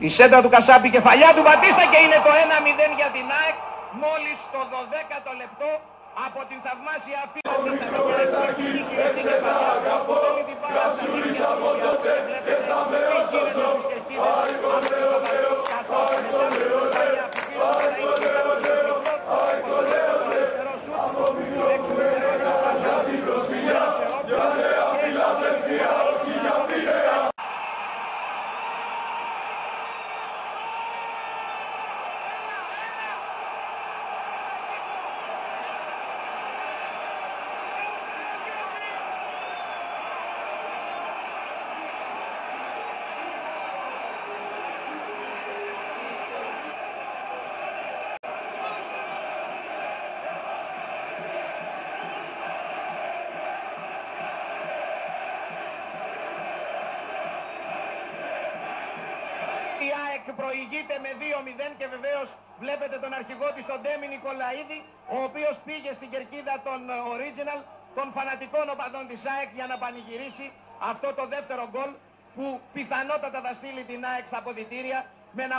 Η σέντρα του Κασάπη, κεφαλιά του Μπατίστα και είναι το 1-0 για την ΑΕΚ μόλις το 12ο λεπτό από την θαυμάσια αυτή η ΑΕΚ προηγείται με 2-0 και βεβαίως βλέπετε τον αρχηγό της, τον Ντέμι Νικολαίδη, ο οποίος πήγε στην κερκίδα των Original, των φανατικών οπαδών της ΑΕΚ, για να πανηγυρίσει αυτό το δεύτερο γκολ που πιθανότατα θα στείλει την ΑΕΚ στα αποδυτήρια με ένα